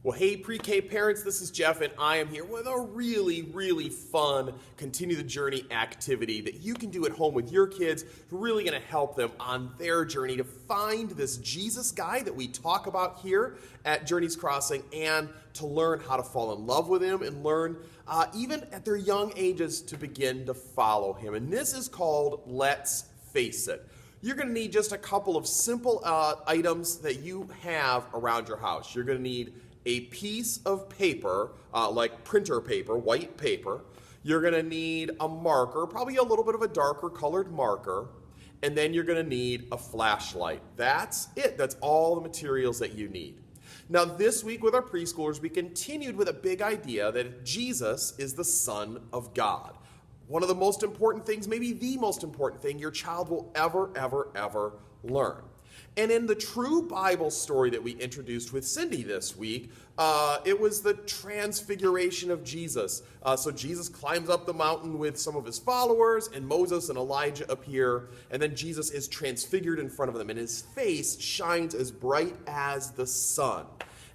Well, hey, pre-K parents, this is Jeff, and I am here with a really fun Continue the Journey activity that you can do at home with your kids. Really going to help them on their journey to find this Jesus guy that we talk about here at Journeys Crossing and to learn how to fall in love with him and learn, even at their young ages, to begin to follow him. And this is called Let's Face It. You're going to need just a couple of simple items that you have around your house. You're going to need a piece of paper, like printer paper, white paper. You're going to need a marker, probably a little bit of a darker colored marker, and then you're going to need a flashlight. That's it. That's all the materials that you need. Now, this week with our preschoolers, we continued with a big idea that Jesus is the Son of God. One of the most important things, maybe the most important thing your child will ever learn. And in the true Bible story that we introduced with Cindy this week, it was the transfiguration of Jesus. So Jesus climbs up the mountain with some of his followers, and Moses and Elijah appear, and then Jesus is transfigured in front of them, and his face shines as bright as the sun.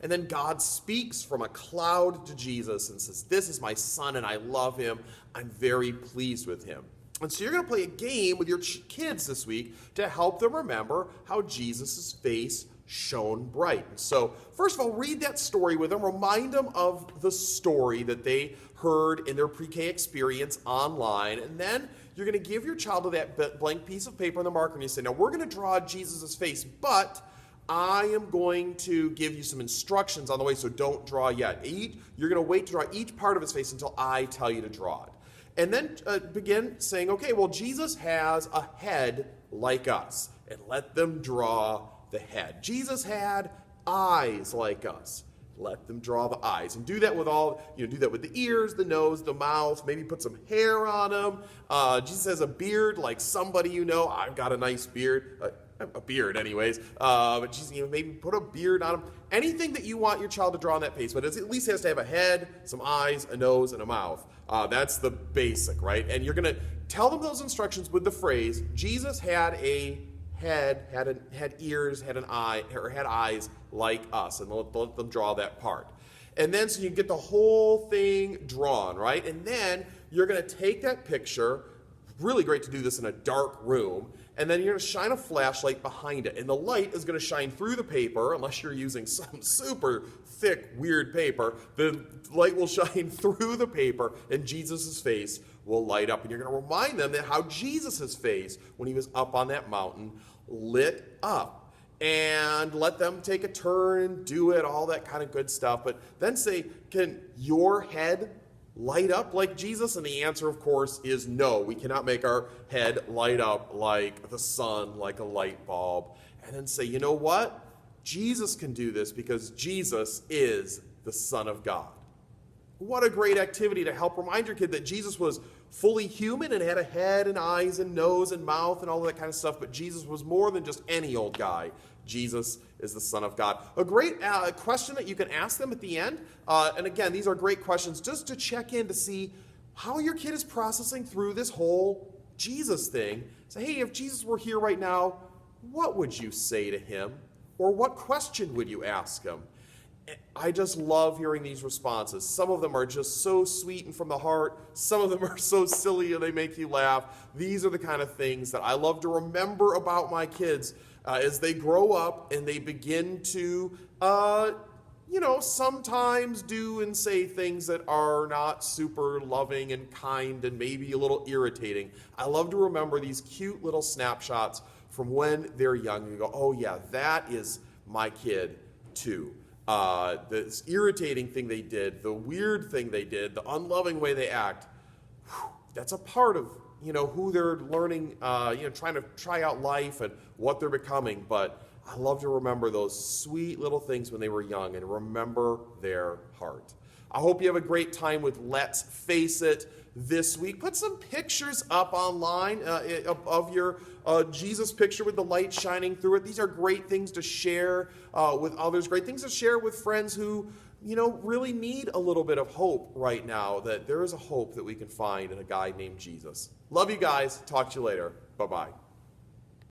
And then God speaks from a cloud to Jesus and says, "This is my son, and I love him. I'm very pleased with him." And so you're going to play a game with your kids this week to help them remember how Jesus' face shone bright. And so, first of all, read that story with them. Remind them of the story that they heard in their pre-K experience online. And then you're going to give your child that blank piece of paper and the marker, and you say, "Now, we're going to draw Jesus' face, but I am going to give you some instructions on the way, so don't draw yet. You're going to wait to draw each part of his face until I tell you to draw it." And then begin saying, okay, well, Jesus has a head like us. And let them draw the head. Jesus had eyes like us. Let them draw the eyes. And do that with do that with the ears, the nose, the mouth. Maybe put some hair on him. Jesus has a beard like somebody you know. I've got a nice beard. A beard anyways. But Jesus, maybe put a beard on him. Anything that you want your child to draw on that face. But it at least has to have a head, some eyes, a nose, and a mouth. That's the basic, right? And you're going to tell them those instructions with the phrase, Jesus had a head, had ears, had an eye, or had eyes like us. And let them draw that part. And then so you get the whole thing drawn, right? And then you're going to take that picture, really great to do this in a dark room, and then you're going to shine a flashlight behind it. And the light is going to shine through the paper, unless you're using some super thick, weird paper. The light will shine through the paper, and Jesus' face will light up. And you're going to remind them that how Jesus' face, when he was up on that mountain, lit up. And let them take a turn, do it, all that kind of good stuff. But then say, can your head light up like Jesus? And the answer, of course, is no. We cannot make our head light up like the sun, like a light bulb. And then say, you know what? Jesus can do this because Jesus is the Son of God. What a great activity to help remind your kid that Jesus was fully human and had a head and eyes and nose and mouth and all that kind of stuff, but Jesus was more than just any old guy. Jesus is the Son of God. A great question that you can ask them at the end, and again, these are great questions just to check in to see how your kid is processing through this whole Jesus thing. Say, hey, if Jesus were here right now, what would you say to him? Or what question would you ask him? I just love hearing these responses. Some of them are just so sweet and from the heart. Some of them are so silly and they make you laugh. These are the kind of things that I love to remember about my kids as they grow up and they begin to, sometimes do and say things that are not super loving and kind and maybe a little irritating. I love to remember these cute little snapshots from when they're young. You go, oh yeah, that is my kid too. This irritating thing they did, the weird thing they did, the unloving way they act, that's a part of, who they're learning, trying to try out life and what they're becoming. But I love to remember those sweet little things when they were young and remember their heart. I hope you have a great time with Let's Face It this week. Put some pictures up online of your Jesus picture with the light shining through it. These are great things to share with others, great things to share with friends who, really need a little bit of hope right now, that there is a hope that we can find in a guy named Jesus. Love you guys. Talk to you later. Bye-bye.